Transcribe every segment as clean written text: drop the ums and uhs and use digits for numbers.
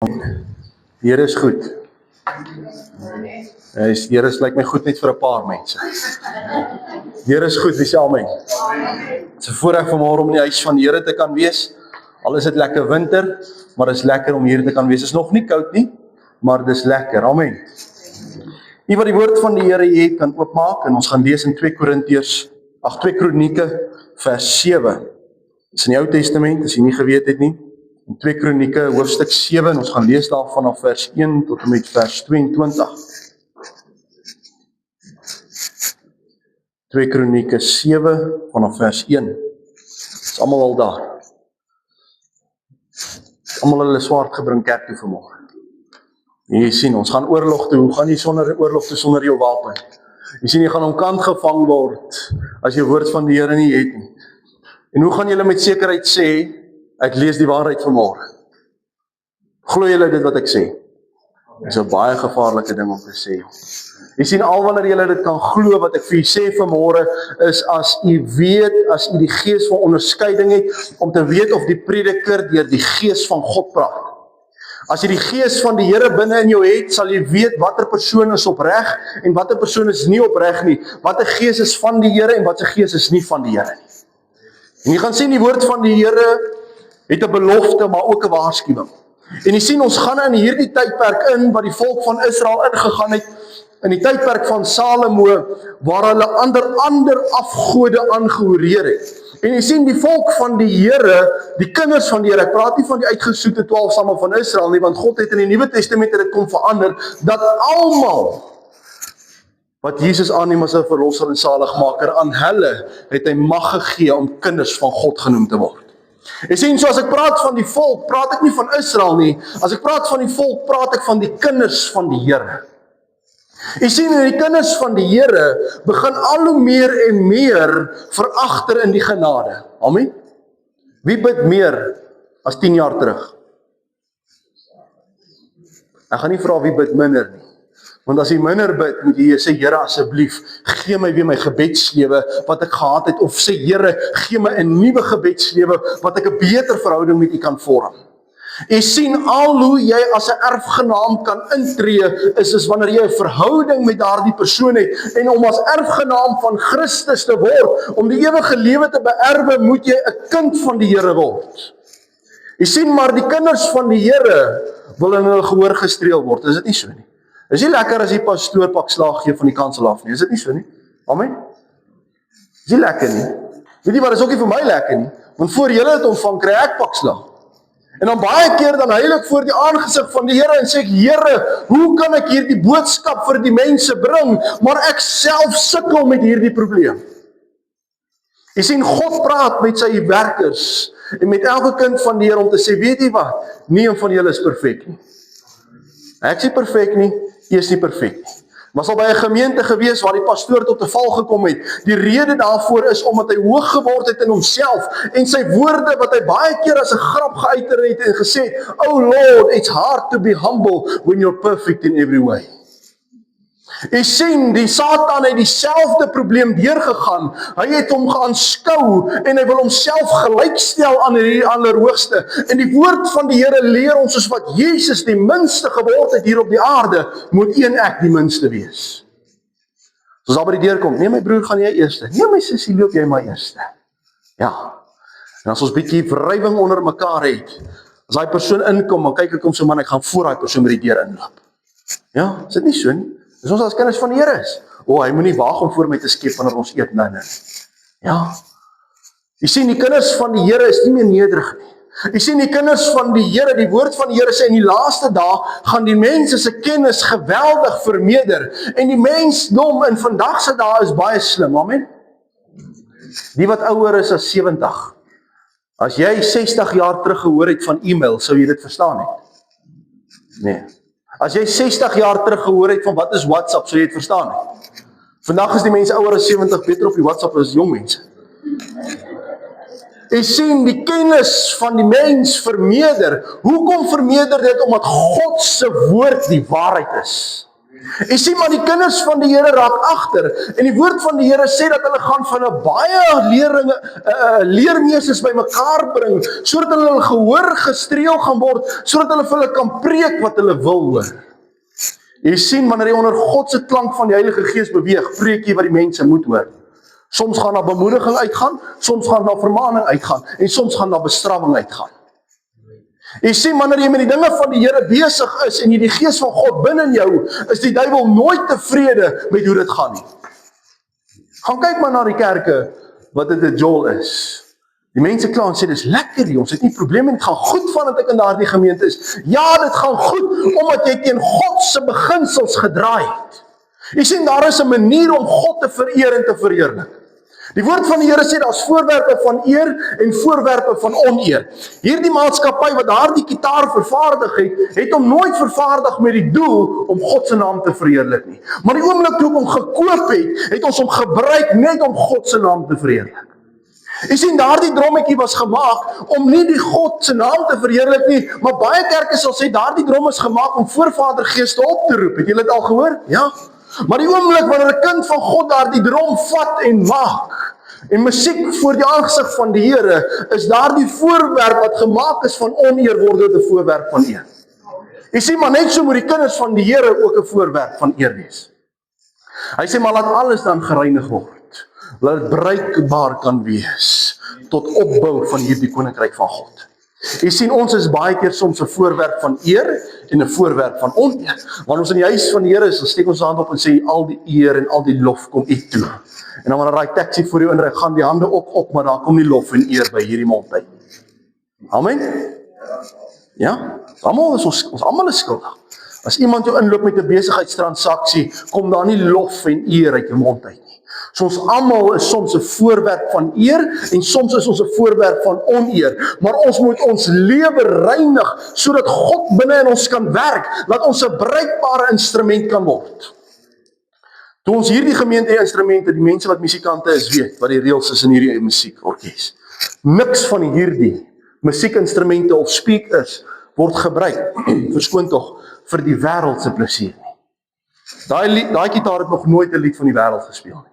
Die Here is goed. Die Here lyk my goed net vir 'n paar mense. Die Here is goed, wie sê amen. Dit is 'n voorreg vanmôre om in die huis van die Here te kan wees. Al is dit lekker winter, maar dit is lekker om hier te kan wees. Dit is nog nie koud nie, maar dit is lekker. Amen. Die wat die woord van die Here het, kan oopmaak en ons gaan lees in 2 Kronieke vers 7. Dit is in die Ou Testament, as jy nie geweet het nie. In 2 Kronieke hoofstuk 7 en ons gaan lees daar vanaf vers 1 tot en met vers 22. 2 Kronieke 7 vanaf vers 1. Dit is almal al daar. Almal hulle swaard gebring kerk toe vanmôre. Jy sien, ons gaan oorlog toe. Hoe gaan jy sonder oorlog toe sonder jou wapen? Jy sien, jy gaan omkant gevang word as jy woord van die Here nie het nie. En hoe gaan julle met sekerheid sê, ek lees die waarheid vanmôre? Glo julle dit wat ek sê? Dit is 'n baie gevaarlike ding om te sê. Jy sien, al wanneer julle dit kan glo wat ek vir u sê vanmôre, is as u weet, as u die gees van onderskeiding het, om te weet of die prediker deur die gees van God praat. As jy die gees van die Here binne in jou het, sal jy weet watter persoon is opreg en watter persoon is nie opreg nie. Watter gees is van die Here en watter gees is nie van die Here nie. En jy gaan sien die woord van die Here het 'n belofte, maar ook 'n waarskuwing. En jy sien, ons gaan in hierdie tydperk in, wat die volk van Israel ingegaan het, in die tydperk van Salomo, waar hulle ander afgode aangehoreer het. En jy sien, die volk van die Here, die kinders van die Here, ek praat nie van die uitgesoete 12 stamme van Israel nie, want God het in die Nuwe Testament dit kom verander, dat almal wat Jesus aanneem as 'n verlosser en saligmaker, aan hulle het hy mag gegee om kinders van God genoem te word. Jy sien, so as ek praat van die volk, praat ek nie van Israel nie. As ek praat van die volk, praat ek van die kinders van die Here. Jy sien, die kinders van die Here begin al hoe meer en meer veragter in die genade. Amen. Wie bid meer as 10 jaar terug? Ek gaan nie vra wie bid minder nie. Want as jy minder bid, moet jy sê, Here, asseblief, gee my weer my gebedslewe wat ek gehad het, of sê, Here, gee my 'n nuwe gebedslewe wat ek 'n beter verhouding met U kan vorm. Jy sien, al hoe jy as 'n erfgenaam kan intree, is wanneer jy 'n verhouding met daardie persoon het, en om as erfgenaam van Christus te word, om die ewige lewe te beerwe, moet jy 'n kind van die Here word. Jy sien, maar die kinders van die Here wil in hulle gehoor gestreel word, is dit nie so nie? Is nie lekker as die pastoor pak slaag gee van die kansel af nie, is dit nie so nie? Amen? Is nie lekker nie? Weet jy wat, is ook nie vir my lekker nie, want voor julle het ontvang, kry ek pak slaag. En dan baie keer dan huil ek voor die aangesig van die Here en sê ek, Here, hoe kan ek hierdie boodskap vir die mense bring, maar ek self sukkel met hierdie probleem. Jy sien, God praat met sy werkers en met elke kind van die Here om te sê, weet jy wat, nie een van julle is perfek nie. Ek is nie perfek nie, jy is nie perfek nie. Was al by 'n gemeente gewees waar die pastoor tot 'n val gekom het. Die rede daarvoor is omdat hy hoog geword het in homself en sy woorde wat hy baie keer as 'n grap geuiter het en gesê, "Oh Lord, it's hard to be humble when you're perfect in every way." Jy sien, die Satan het dieselfde probleem deurgegaan. Hy het hom geaanskou en hy wil homself gelykstel aan die Allerhoogste. En die woord van die Here leer ons, soos wat Jesus die minste geword het hier op die aarde, moet een ek die minste wees. Soos al by die deur kom, nee my broer, gaan jy eerste. Nee my sussie, loop jy maar eerste. Ja. En as ons bietjie wrywing onder mekaar het, as daai persoon inkom, dan kyk ek om so man, ek gaan voor daai persoon by die deur inloop. Ja, is dit nie so nie? Dis ons as kinders van die Here is. Hy moet nie waag om voor my te skep wanneer ons eet nou. Ja. Jy sien, die kinders van die Here is nie meer nederig nie. Jy sien, die kinders van die Here, die woord van die Here sê, in die laaste dae gaan die mense se kennis geweldig vermeerder. En die mensdom in vandag se dae is baie slim, amen. Die wat ouer is as 70. As jy 60 jaar terug gehoor het van e-mail, sou jy dit verstaan het? Nee. As jy 60 jaar terug gehoor het van wat is WhatsApp, sou jy dit verstaan het. Vandag is die mense ouer as 70 beter op die WhatsApp as jong mense. Jy sien, die kennis van die mens vermeerder. Hoekom vermeerder dit? Omdat God se woord die waarheid is. Jy sien maar die kinders van die Here raak agter en die woord van die Here sê dat hulle gaan van 'n baie leermeesters bymekaar bring sodat hulle gehoor gestreel gaan word, sodat hulle vir hulle kan preek wat hulle wil hoor. Jy sien wanneer jy onder God se klank van die Heilige Gees beweeg, preek jy wat die mense moet hoor. Soms gaan daar bemoediging uitgaan, soms gaan daar vermaaning uitgaan en soms gaan daar bestraffing uitgaan. Jy sien, wanneer jy met die dinge van die Here besig is en jy die Gees van God binne in jou, is die duiwel nooit tevrede met hoe dit gaan nie. Gaan kyk maar na die kerke wat dit 'n jol is. Die mense kla en sê, dis lekker hier, ons het nie probleme, dit gaan goed vandat ek in daardie gemeente is. Ja, dit gaan goed, omdat jy teen God se beginsels gedraai het. Jy sien, daar is 'n manier om God te vereer en te verheerlik. Die woord van die Here sê, daar's voorwerpe van eer en voorwerpe van oneer. Hierdie maatskappy wat daardie gitaar vervaardig het hom nooit vervaardig met die doel om God se naam te verheerlik nie. Maar die oomblik toe ek hom gekoop het ons hom gebruik net om God se naam te verheerlik. Jy sien, daardie drommetjie was gemaak om nie die God se naam te verheerlik nie, maar baie kerke sal sê, daardie drom is gemaak om voorvadergeeste op te roep. Het julle dit al gehoor? Ja. Maar die oomblik wanneer 'n kind van God daardie drom vat en maak, en musiek voor die aangesig van die Here, is daardie voorwerp wat gemaak is van oneer word dit 'n voorwerp van eer. Jy sien, maar net so moet die kinders van die Here ook 'n voorwerp van eer wees. Hy sê, maar laat alles dan gereinig word. Laat dit bruikbaar kan wees tot opbou van hierdie koninkryk van God. Jy sien, ons is baie keer soms 'n voorwerp van eer en 'n voorwerp van oneer. Wanneer ons in die huis van die Here is, dan steek ons hand op en sê, al die eer en al die lof kom U toe. En dan wanneer daai taxi voor jou inry, gaan die hande op, maar daar kom nie lof en eer by hierdie mond uit. Amen? Ja? Ons almal is skuldig. As iemand jou inloop met 'n besigheidstransaksie, kom daar nie lof en eer uit jou mond uit nie. So ons almal is soms 'n voorwerp van eer en soms is ons 'n voorwerp van oneer. Maar ons moet ons lewe reinig sodat God binne in ons kan werk, dat ons 'n bruikbare instrument kan word. Toe ons hierdie gemeente instrumente, die mense wat musikante is, weet wat die reëls is in hierdie musiekorkes. Niks van hierdie musiekinstrumente of speakers word gebruik, verskoon tog, vir die wêreld se plesier nie. Daai gitaar het nog nooit 'n lied van die wêreld gespeel nie.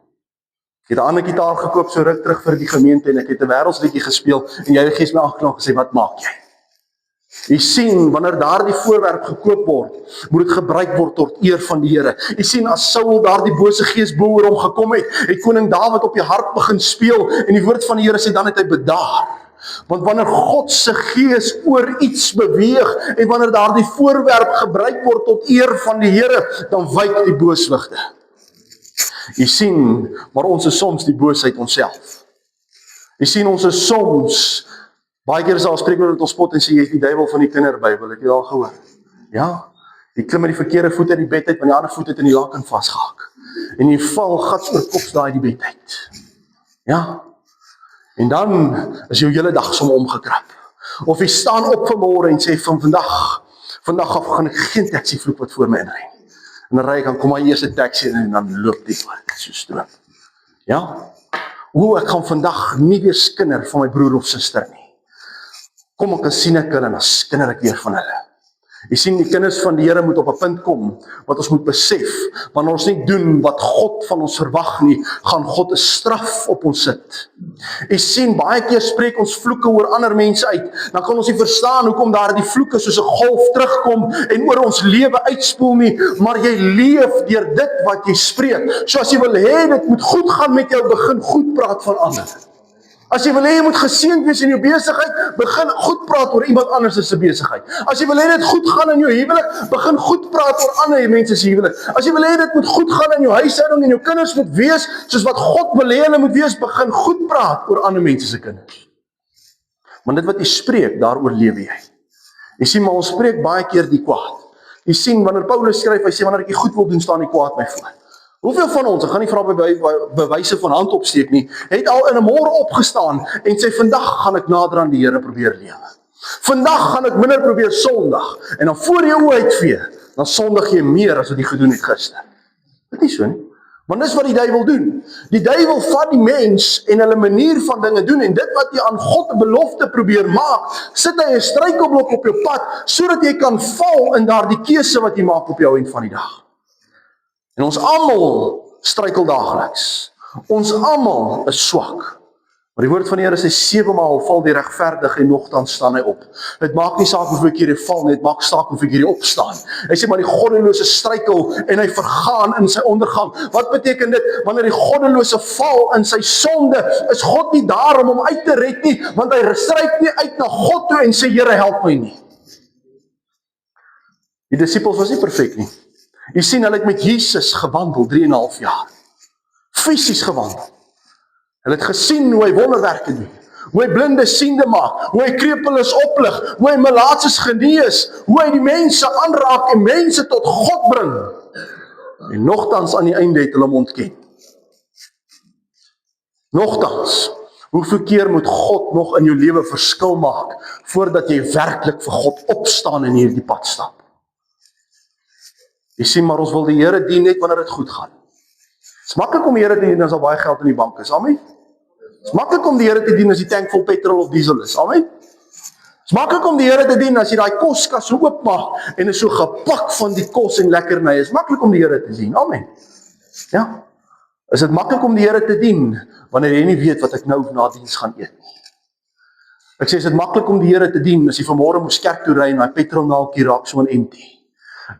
Ek het 'n ander gitaar gekoop so ruk terug vir die gemeente en ek het 'n wêreldsliedjie gespeel en jy gees my aangekla en gesê, wat maak jy? Jy sien, wanneer daardie voorwerp gekoop word, moet dit gebruik word tot eer van die Here. Jy sien, as Saul daardie bose gees bo oor hom gekom het koning Dawid op die harp begin speel en die woord van die Here sê, dan het hy bedaar. Want wanneer God se gees oor iets beweeg en wanneer daardie voorwerp gebruik word tot eer van die Here, dan wyk die booswigte. Jy sien, maar ons is soms die boosheid onsself. Jy sien, ons is soms, baie keer is daar spreekwoorde wat ons spot en sê, jy is die duiwel van die kinderbybel, het jy al gehoor? Ja, jy klim met die verkeerde voet uit die bed uit, maar die ander voet het in die laken vasgehak. En jy val gats oor kops daai die bed uit. Ja, en dan is jou hele dag som omgekrap. Of jy staan op vanmôre en sê, van vandag af gaan ek geen taxi vloek wat voor my inry. En dan ry ek, dan kom my eerste taxi en dan loop die oor, so stroom. Ja, ek gaan vandag nie weer skinder van my broer of suster nie. Kom ek sien ek hulle en dan skinder ek weer van hulle. Jy sien, die kinders van die Here moet op 'n punt kom, wat ons moet besef, wanneer ons nie doen wat God van ons verwag nie, gaan God 'n straf op ons sit. Jy sien, baie keer spreek ons vloeke oor ander mense uit, dan kan ons nie verstaan hoekom daar die vloeke soos 'n golf terugkom en oor ons lewe uitspoel nie, maar jy leef deur dit wat jy spreek. So as jy wil hê dit moet goed gaan met jou, begin goed praat van ander. As jy wil hê jy moet geseënd wees in jou besigheid, begin goed praat oor iemand anders se besigheid. As jy wil hê dit goed gaan in jou huwelik, begin goed praat oor ander mense se huwelik. As jy wil hê dit moet goed gaan in jou huishouding en jou kinders moet wees soos wat God wil hê hulle moet wees, begin goed praat oor ander mense se kinders. Want dit wat jy spreek, daaroor lewe jy. Jy sien, maar ons spreek baie keer die kwaad. Jy sien, wanneer Paulus skryf, hy sê, wanneer ek die goed wil doen, staan die kwaad my voor. Hoeveel van ons, ek gaan nie vra by bewyse van hand opsteek nie, het al in 'n môre opgestaan en sê, vandag gaan ek nader aan die Here probeer lewe. Vandag gaan ek minder probeer sondig. En dan voor jou oë uitvee, dan sondig jy meer as wat jy gedoen het gister. Dit is nie so nie. Want dis wat die duiwel doen. Die duiwel vat die mens en hulle manier van dinge doen en dit wat jy aan God 'n belofte probeer maak, sit hy 'n struikelblok op jou pad sodat jy kan val in daardie keuse wat jy maak op jou eind van die dag. En ons almal struikel daagliks. Ons almal is swak. Maar die woord van die Here sê 7 maal val die regverdige en nogtans staan hy op. Dit maak nie saak hoeveel keer hy val nie, dit maak saak hoeveel keer hy opstaan. Hy sê maar die goddelose struikel en hy vergaan in sy ondergang. Wat beteken dit? Wanneer die goddelose val in sy sonde, is God nie daar om hom uit te red nie, want hy stryk nie uit na God toe en sê Here help my nie. Die disippels was nie perfek nie. Jy sien, hulle het met Jesus gewandel 3,5 jaar. Fisies gewandel. Hulle het gesien hoe hy wonderwerke doen, hoe hy blinde siende maak, hoe hy krepeles oplig, hoe hy malaatses genees, hoe hy die mense aanraak en mense tot God bring. En nogtans aan die einde het hulle hom ontken. Nogtans, hoeveel keer moet God nog in jou lewe verskil maak, voordat jy werklik vir God opstaan en hierdie pad stap? Jy sien, maar ons wil die Here dien net wanneer dit goed gaan. Het is maklik om die Here te dien as daar baie geld in die bank is, amen? Het is maklik om die Here te dien as die tank vol petrol of diesel is, amen? Het is maklik om die Here te dien as jy daai koskas so oopmaak en is so gepak van die kos en lekkernye. Het is maklik om die Here te dien, amen? Ja? Is dit maklik om die Here te dien wanneer jy nie weet wat ek nou na diens gaan eet nie? Ek sê, is dit maklik om die Here te dien as jy vanmôre moes kerk toe ry en daai petrolnaaltjie raak so empty?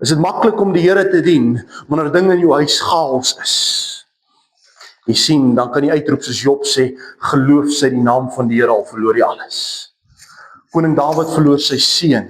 Is dit maklik om die Here te dien wanneer dinge in jou huis chaos is? Jy sien, dan kan jy uitroep soos Job sê, geloof sy die naam van die Here, al verloor hy alles. Koning Dawid verloor sy seun,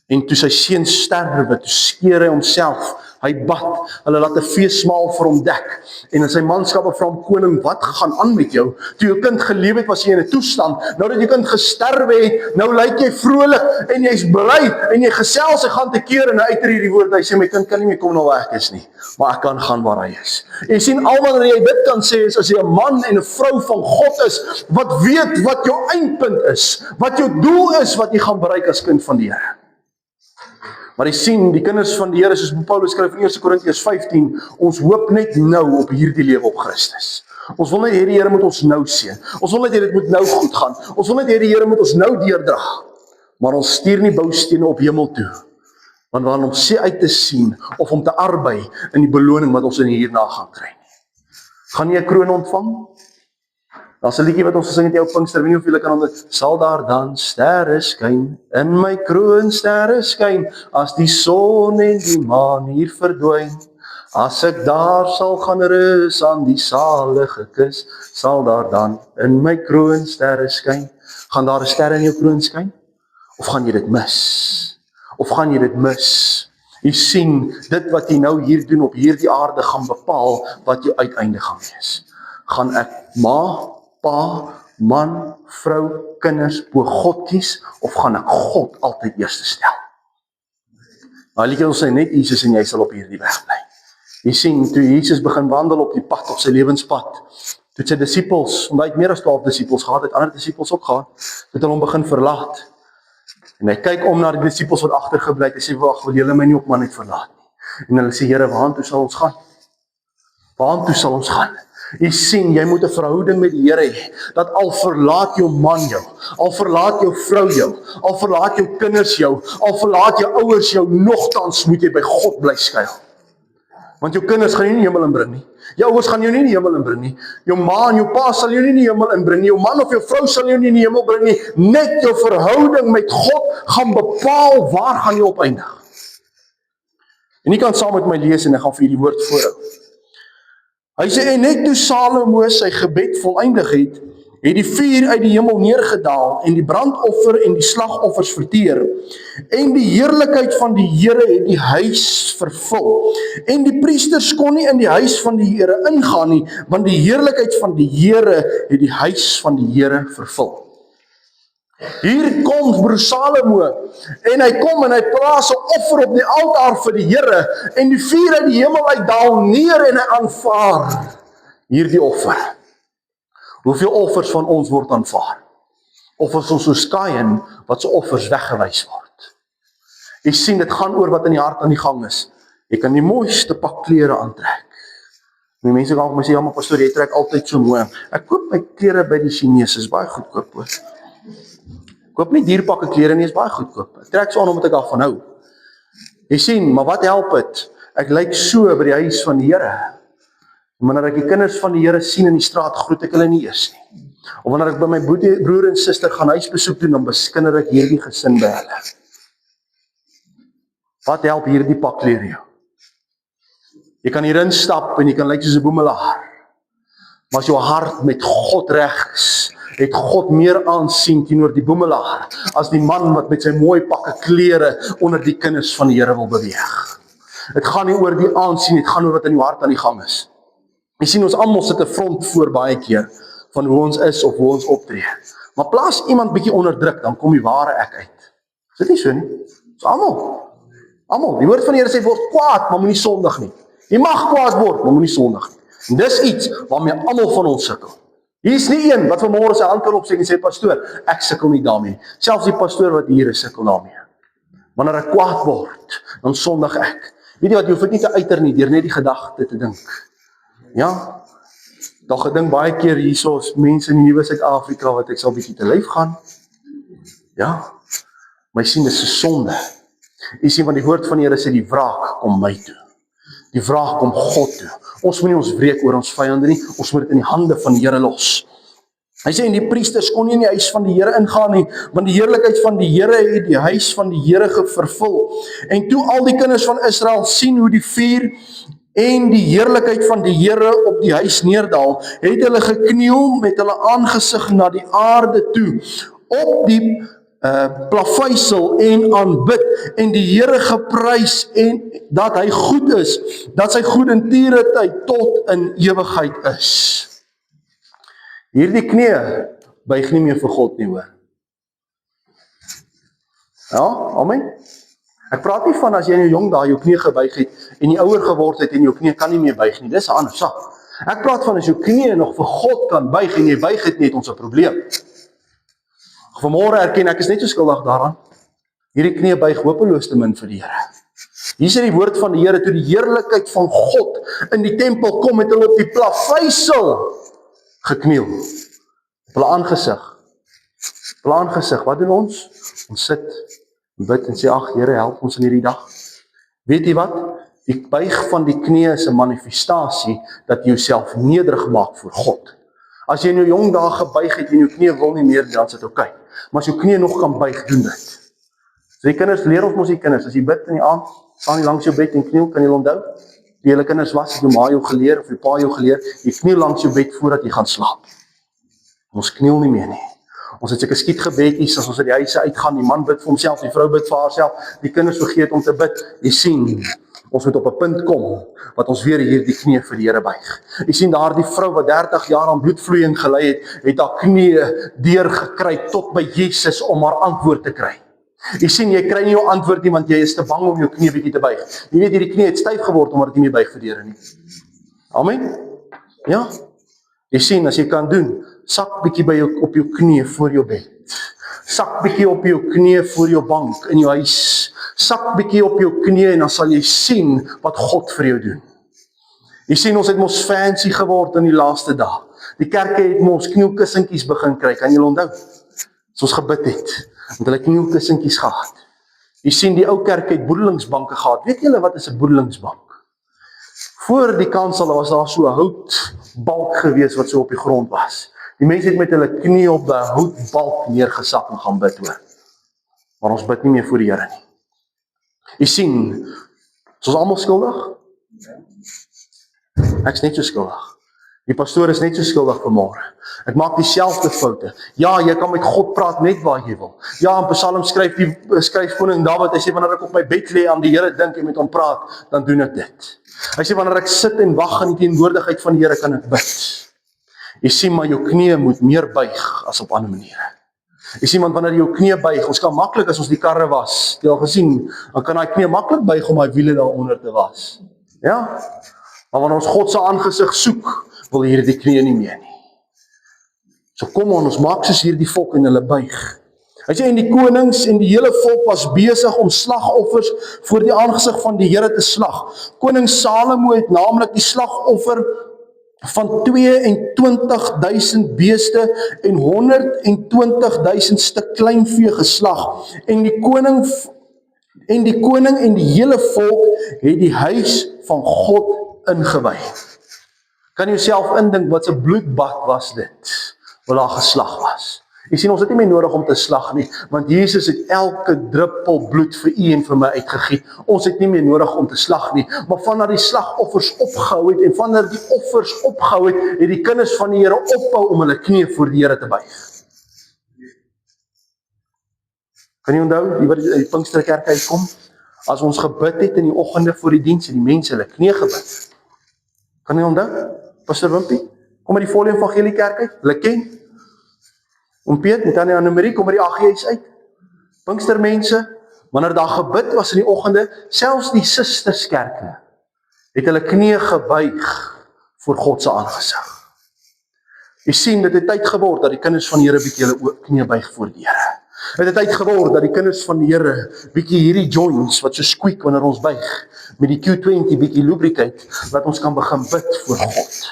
en toe sy seun sterwe, toe skeer hy homself, hy bad, hulle laat 'n feesmaal vir hom dek, en in sy manskappe vra hom, koning, wat gaan aan met jou? Toe jou kind geleef het, was jy in 'n toestand, nou dat jou kind gesterwe het, nou lyk jy vrolik, en jy's bly, en jy gesels, hy gaan te keer, en hy uiter hierdie woord, hy sê, my kind kan nie meer kom na waar ek is nie, maar ek kan gaan waar hy is. Jy sien, al wanneer jy dit kan sê, is as jy 'n man en 'n vrou van God is, wat weet wat jou eindpunt is, wat jou doel is, wat jy gaan bereik as kind van die Here. Maar jy sien, die kinders van die Here, soos Paulus skryf in 1 Korintiërs 15, ons hoop net nou op hierdie lewe op Christus. Ons wil net hê die Here moet ons nou seën. Ons wil net hê dit moet nou goed gaan. Ons wil net hê die Here moet ons nou deurdra. Maar ons stuur nie boustene op hemel toe, want we gaan hom sê uit te sien, of om te arbei in die beloning wat ons in hierna gaan kry nie. Gaan jy 'n kroon ontvang? Daar's 'n liedjie wat ons gesing het jou Pinkster, weet nie of julle kan onthou, sal daar dan sterre skyn, in my kroon sterre skyn, as die son en die maan hier verdwyn, as ek daar sal gaan rus aan die salige kus, sal daar dan in my kroon sterre skyn. Gaan daar 'n ster in jou kroon skyn? Of gaan jy dit mis? Of gaan jy dit mis? Jy sien, dit wat jy nou hier doen op hierdie aarde gaan bepaal wat jou uiteinde gaan wees. Gaan ek ma, pa, man, vrou, kinders bo God kies, of gaan ek God altyd eerste stel? Maar liefde ons sê net Jesus en jy sal op hierdie weg bly. Jy sien, toe Jesus begin wandel op die pad, op sy lewenspad, toe sy disippels, omdat hy het meer as 12 disippels gehad, het ander disippels ook gehad, het hulle hom begin verlaat. En hy kyk om na die disippels wat agtergebly het, hy sê, wag, wil julle my nie op man net verlaat nie? En hulle sê, Here, waartoe sal ons gaan? Waartoe sal ons gaan? Jy sien, jy moet 'n verhouding met die Here hê, dat al verlaat jou man jou, al verlaat jou vrou jou, al verlaat jou kinders jou, al verlaat jou ouers jou, nogtans moet jy by God bly skuil. Want jou kinders gaan jou nie in die hemel inbring nie. Jou ouers gaan jou nie in die hemel inbring nie. Jou ma en jou pa sal jou nie in die hemel inbring nie. Jou man of jou vrou sal jou nie in die hemel bring nie. Net jou verhouding met God gaan bepaal waar gaan jy opeindig. En jy kan saam met my lees en ek gaan vir die woord voorhou. Hy sê, en net toe Salomo sy gebed voleindig het, het die vuur uit die hemel neergedaal en die brandoffer en die slagoffers verteer. En die heerlikheid van die Here het die huis vervul. En die priesters kon nie in die huis van die Here ingaan nie, want die heerlikheid van die Here het die huis van die Here vervul. Hier kom broer Salomo, en hy kom en hy plaas 'n offer op die altaar vir die Here, en die vuur uit die hemel uitdaal neer en hy aanvaar hierdie offer. Hoeveel offers van ons word aanvaar? Offers ons soos Kain, wat se offers weggewys word. Jy sien, dit gaan oor wat in die hart aan die gang is. Jy kan die mooiste pak klere aantrek. Die mense kan vir my sê, ja maar pastoor, jy trek altyd so mooi. Ek koop my klere by die Chinese, is baie goedkoop hoor. Koop nie dierpakke klere nie, is baie goedkoop. Ek trek so aan omdat ek daarvan hou. Jy sien, maar wat help het? Ek lyk so by die huis van die Here. En wanneer ek die kinders van die Here sien in die straat, groet ek hulle nie eers nie. Of wanneer ek by my broer en suster gaan huisbesoek doen, dan beskinder ek hierdie gesin by hulle. Wat help hierdie pakleer jou? Jy kan hierin stap en jy kan lyk soos 'n boemelaar. Maar as jou hart met God reg is, het God meer aansien teenoor die boemelaar, as die man wat met sy mooi pakke klere onder die kinders van die Here wil beweeg. Het gaan nie oor die aansien, het gaan oor wat in jou hart aan die gang is. Jy sien, ons almal sit 'n front voor baie keer, van hoe ons is of hoe ons optree. Maar plaas iemand bietjie onder druk, dan kom die ware ek uit. Is dit nie so nie? Dis almal. Die woord van die Here sê, word kwaad, maar moenie sondig nie. Jy mag kwaad word, maar moenie sondig nie. En dis iets waarmee almal van ons sukkel. Hier is nie een wat vanmôre sy hand kan opsteek en sê, pastoor, ek sukkel nie daarmee nie. Selfs die pastoor wat hier is, sukkel daarmee. Wanneer ek kwaad word, dan sondig ek. Weet jy wat, jy hoef dit nie te uiter nie, deur net die gedagte te dink. Ja, daar gedink baie keer hierso is mense in die nuwe Suid-Afrika wat ek sal bietjie te lyf gaan. Ja, maar jy sien, dis 'n sonde. Jy sien, want die woord van die Here sê, die wraak kom my toe. Die wraak kom God toe. Ons moet nie ons wreek oor ons vyande nie, ons moet dit in die hande van die Here los. Hy sê, en die priesters kon nie in die huis van die Here ingaan nie, want die heerlikheid van die Here het die huis van die Here vervul. En toe al die kinders van Israel sien hoe die vuur en die heerlikheid van die Here op die huis neerdal, het hulle gekniel met hulle aangesig na die aarde toe, op die plaveisel en aanbid, en die Here geprys, en dat hy goed is, dat sy goedertierenheid tot in ewigheid is. Hierdie knie buig nie meer vir God nie, hoor. Ja, amen. Ek praat nie van as jy in jou jong dae jou knie gebuig het, en jy ouer geword het en jou knie kan nie meer buig nie, dis 'n ander saak. Ek praat van as jou knie nog vir God kan buig, en jy buig het net, ons 'n probleem. Vanmôre erken ek is net so skuldig daaraan. Hierdie knie buig hopeloos te min vir die Here. Hier sê die woord van die Here, toe die heerlikheid van God in die tempel kom, het hulle op die plaveisel gekniel. Op hulle aangesig. Wat doen ons? Ons sit en bid en sê, ag Here, help ons in hierdie dag. Weet jy wat? Die buig van die knie is 'n manifestasie dat jy jouself nederig maak voor God. As jy in jou jong dae gebuig het en jou knie wil nie meer, dan is dit oukei. Maar as jou knie nog kan buig, doen dit. So die kinders, leer ons mos die kinders, as jy bid in die aand, staan jy langs jou bed en kniel, kan jy onthou? Die hele kinders was, het jou ma jou geleer, of jou pa jou geleer, jy kniel langs jou bed voordat jy gaan slaap. Ons kniel nie meer nie. Ons het seker skietgebedjies, as ons uit die huise uitgaan, die man bid vir homself, die vrou bid vir haarself, die kinders vergeet om te bid. Jy sien, ons moet op 'n punt kom, wat ons weer hierdie knie vir die Here buig. Jy sien daar die vrou wat 30 jaar aan bloedvloeiing gelei het haar knie deurgekry tot by Jesus om haar antwoord te kry. Jy sien, jy kry nie jou antwoord nie, want jy is te bang om jou knie bietjie te buig. Jy weet, hierdie knie het styf geword, omdat dit nie meer buig vir die Here nie. Amen? Ja? Jy sien, as jy kan doen, sak bietjie op jou knie voor jou bed. Sak bietjie op jou knie voor jou bank in jou huis. Sak bietjie op jou knie en dan sal jy sien wat God vir jou doen. Jy sien, ons het mos fancy geword in die laaste dae. Die kerke het mos knielkussentjies begin kry, kan jy onthou? As ons gebid het, want hulle knielkussentjies gehad. Jy sien, die ou kerk het boedelingsbanke gehad. Weet julle wat is 'n boedelingsbank? Voor die kansel was daar so 'n houtbalk gewees wat so op die grond was. Die mense het met hulle knie op 'n houtbalk neergesak en gaan bid, hoor. Maar ons bid nie meer voor die Here nie. Jy sien, is ons almal skuldig? Ek is net so skuldig. Die pastoor is net so skuldig vanmôre. Ek maak dieselfde foute. Ja, jy kan met God praat net waar jy wil. Ja, in Psalm skryf koning Dawid, hy sê, wanneer ek op my bed lê aan die Here dink en met hom praat, dan doen ek dit. Hy sê, wanneer ek sit en wag in die teenwoordigheid van die Here, kan ek bid. Jy sien, maar jou knie moet meer buig as op ander maniere. Jy sien, want wanneer jou knie buig, ons kan maklik, as ons die karre was, jy al gesien, dan kan daai knie maklik buig om daai wiele daaronder te was. Ja? Maar wanneer ons God se aangesig soek, wil hierdie knie nie meer nie. So kom ons maak soos hierdie volk en hulle buig. Hy sê, en die konings en die hele volk was besig om slagoffers voor die aangesig van die Here te slag. Koning Salomo het naamlik die slagoffer van 22.000 beeste en 120.000 stuk kleinvee geslag. En die koning En die koning en die hele volk het die huis van God ingewy. Kan jy jouself indink wat 'n bloedbad was dit, wat daar geslag was? Jy sien, ons het nie meer nodig om te slag nie, want Jesus het elke druppel bloed vir u en vir my uitgegiet. Ons het nie meer nodig om te slag nie, maar vandat die slagoffers opgehou het, en vandat die offers opgehou het die kinders van die Here ophou om hulle knie voor die Here te buig. Kan jy onthou, die wat uit die Pinksterkerk uitkom? As ons gebid het in die oggende voor die diens, het die mense hulle knie gebid. Kan jy onthou? Pastor Wimpie, kom by die Volle Evangelie Kerk uit, hulle ken. Oom Piet, en Tannie Annemarie, kom by die AGS uit. Pinkstermense, wanneer daar gebid was in die oggende, selfs die sisterskerke, het hulle knie gebuig voor God se aangesig. Jy sien, dit het tyd geword dat die kinders van die Here bietjie hulle knie buig voor die Here. Dit het tyd geword dat die kinders van die Here bietjie hierdie joints wat so squeak wanneer ons buig, met die Q20 bietjie lubricate, dat ons kan begin bid voor God.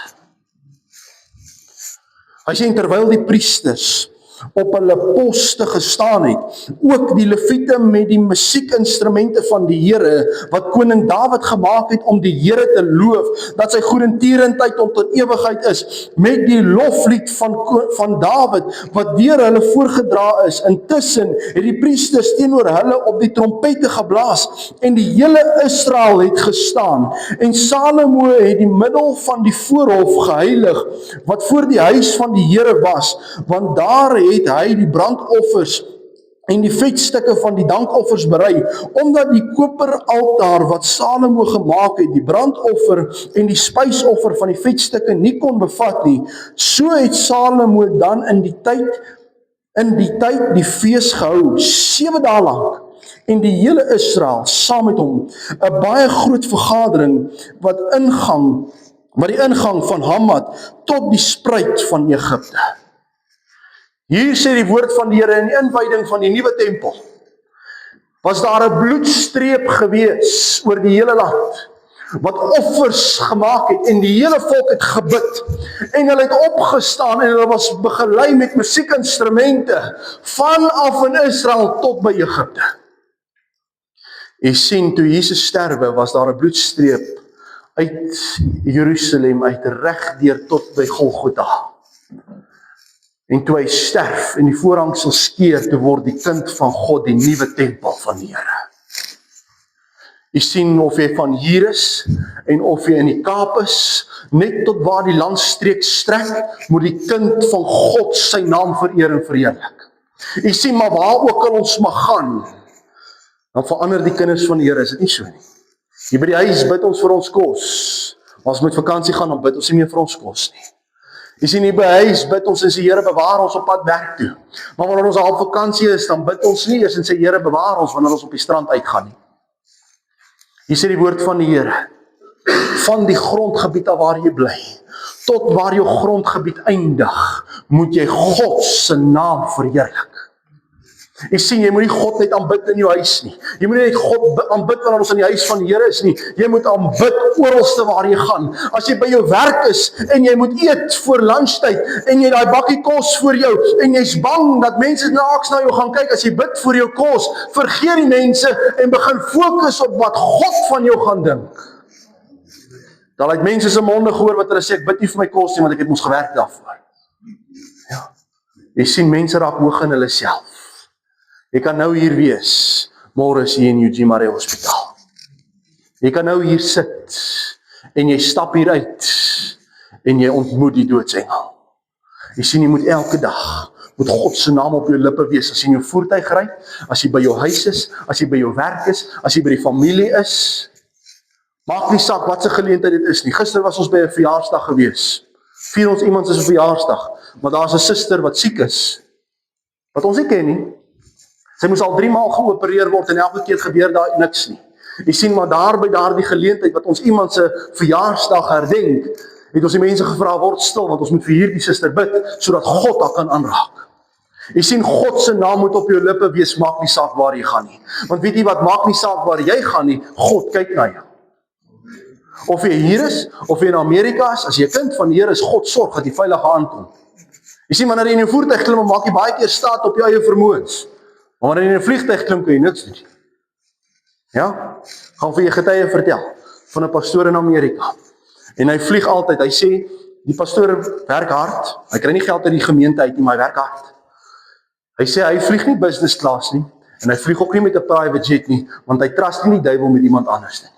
As jy terwyl die priesters op hulle poste gestaan het, ook die leviete met die musiekinstrumente van die Here, wat koning Dawid gemaak het om die Here te loof, dat sy goedertierendheid tot ewigheid is, met die loflied van Dawid, wat deur hulle voorgedra is. Intussen het die priesters teenoor hulle op die trompette geblaas, en die hele Israel het gestaan, en Salomo het die middel van die voorhof geheilig, wat voor die huis van die Here was, want daar het hy die brandoffers en die vetstukke van die dankoffers berei, omdat die koperaltaar wat Salomo gemaak het, die brandoffer en die spysoffer van die vetstukke nie kon bevat nie. So het Salomo dan in die tyd die fees gehou, 7 dae lank, en die hele Israel saam met hom, 'n baie groot vergadering wat die ingang van Hamat tot die spruit van Egipte. Hier sê die woord van die Here in die inwyding van die nuwe tempel, was daar 'n bloedstreep gewees oor die hele land, wat offers gemaak het, en die hele volk het gebid, en hulle het opgestaan, en hulle was begelei met musiekinstrumente, vanaf in Israel tot by Egipte. Jy sien, toe Jesus sterwe, was daar 'n bloedstreep uit Jerusalem, uit reg deur tot by Golgotha. En toe hy sterf en die voorhangsel skeur, toe word die kind van God die nuwe tempel van die Here. Jy sien, of jy van hier is en of jy in die Kaap is, net tot waar die landstreek strek, moet die kind van God sy naam vereer en verheerlik. Jy sien, maar waar ook al ons mag gaan, dan verander die kinders van die Here, is dit nie so nie. Hier by die huis bid ons vir ons kos, maar as ons met vakansie gaan, dan bid ons nie meer vir ons kos nie. Jy sien, hier by huis bid ons en sê, Here, bewaar ons op pad werk toe. Maar wanneer ons al op vakansie is, dan bid ons nie eers en sê, Here, bewaar ons wanneer ons op die strand uitgaan nie. Hier sê die woord van die Here, van die grondgebied af waar jy bly, tot waar jou grondgebied eindig, moet jy God se naam verheerlik. Jy sien, jy moet nie God net aanbid in jou huis nie. Jy moet nie net God aanbid wanneer ons in die huis van die Here is nie. Jy moet aanbid oralste waar jy gaan. As jy by jou werk is en jy moet eet voor lunchtyd en jy daai bakkie kos voor jou en jy's bang dat mense naaks na jou gaan kyk as jy bid vir jou kos, vergeet die mense en begin fokus op wat God van jou gaan dink. Daar het mense se monde gehoor wat hulle sê, ek bid nie vir my kos nie, want ek het mos gewerk daarvoor. Ja. Jy sien, mense raak hoog in hulle self. Jy kan nou hier wees, môre is jy in Eugene Marais Hospitaal. Jy kan nou hier sit, en jy stap hier uit, en jy ontmoet die doodsengel. Jy sien, jy moet elke dag, moet God se naam op jou lippe wees, as jy in jou voertuig ry, as jy by jou huis is, as jy by jou werk is, as jy by die familie is, maak nie saak wat se geleentheid dit is nie. Gister was ons by 'n verjaarsdag gewees, vier ons iemand se verjaarsdag, maar daar's 'n suster wat siek is, wat ons nie ken nie. Sy moes al 3 maal geopereer word en elke keer gebeur daar niks nie. Jy sien, maar daar by daardie geleentheid wat ons iemand se verjaarsdag herdenk, het ons die mense gevra, word stil, want ons moet vir hierdie suster bid, sodat God haar kan aanraak. Jy sien, God se naam moet op jou lippe wees, maak nie saak waar jy gaan nie. Want weet jy wat, maak nie saak waar jy gaan nie, God kyk na jou. Of jy hier is, of jy in Amerika is, as jy 'n kind van die Here is, God sorg dat jy veilig aankom. Jy sien, wanneer jy in jou voertuig klim, maak jy baie keer staat op jou eie vermoëns. Maar wanneer jy in 'n vliegtuig klim, kan jy niks doen. Ja, gaan vir jy getuie vertel van 'n pastoor in Amerika. En hy vlieg altyd, hy sê, die pastoor werk hard, hy kry nie geld uit die gemeente uit nie, maar hy werk hard. Hy sê, hy vlieg nie business class nie, en hy vlieg ook nie met 'n private jet nie, want hy trust nie die duiwel met iemand anders nie.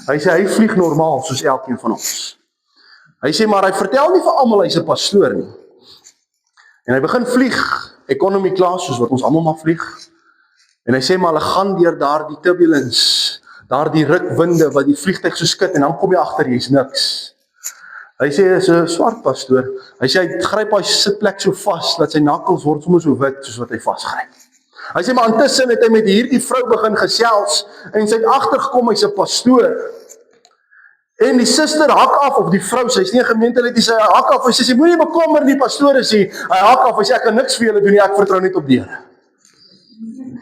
Hy sê, hy vlieg normaal, soos elkeen van ons. Hy sê, maar hy vertel nie vir almal hy's 'n pastoor nie. En hy begin vlieg, economy class, soos wat ons almal maar vlieg. En hy sê, maar hulle gaan deur daardie turbulence, daardie rukwinde wat die vliegtuig so skud, en dan kom jy agter, jy's niks. Hy sê, hy is 'n swart pastoor. Hy sê, hy gryp hy sitplek so vas, dat sy nakkels word sommer so wit, soos wat hy vasgryp. Hy sê, maar intussen het hy met hierdie vrou begin gesels, en sy het agtergekom, hy's 'n pastoor. En die suster hak af, of die vrou, sy is nie 'n gemeentelid, sy hak af, sy sê, moenie bekommer nie, pastoor is hy hak af, hy sê, ek kan niks vir julle doen nie, ek vertrou net op die Here.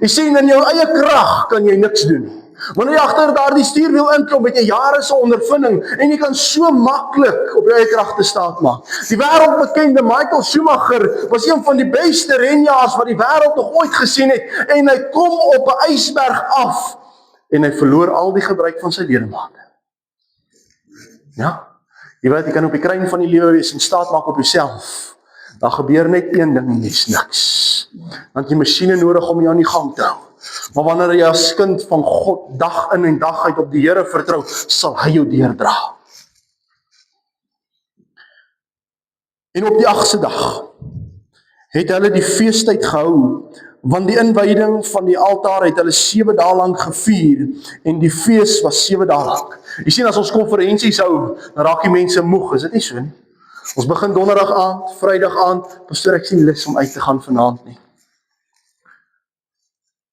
Jy sien, in jou eie krag kan jy niks doen nie. Wanneer jy agter daardie stuurwiel inkom, het jy jare se ondervinding, en jy kan so maklik op jou eie krag te staat maak. Die wêreldbekende Michael Schumacher was een van die beste renjaars wat die wêreld nog ooit gesien het, en hy kom op 'n ysberg af, en hy verloor al die gebruik van sy ledemate. Ja, jy weet, jy kan op die kruin van die lewe wees en staat maak op jouself. Dan gebeur net een ding en jy's niks. Want jy masjiene nodig om jou aan die gang te hou. Maar wanneer jy as kind van God dag in en dag uit op die Here vertrou, sal hy jou deurdra. En op die 8ste dag het hulle die feestyd gehou, want die inwyding van die altaar het hulle 7 dae lank gevier, en die fees was 7 dae lank. Jy sien, as ons konferensies hou, dan raak die mense moeg, is dit nie so nie? Ons begin donderdag aand, vrydag aand, pastoor, ek sien lus om uit te gaan vanaand nie.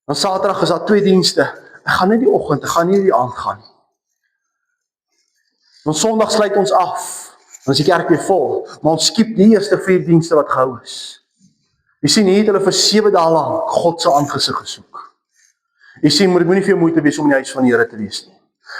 Dan Saterdag is daar 2 dienste, ek gaan nie die oggend, ek gaan nie die aand gaan nie. Dan Sondag sluit ons af, dan is die kerk weer vol, maar ons skiep die eerste 4 dienste wat gehou is. Jy sien, hier het hulle vir 7 dae lank God se aangesig gesoek. Jy sien, moet nie vir jou moeite wees om in die huis van die Here te wees nie.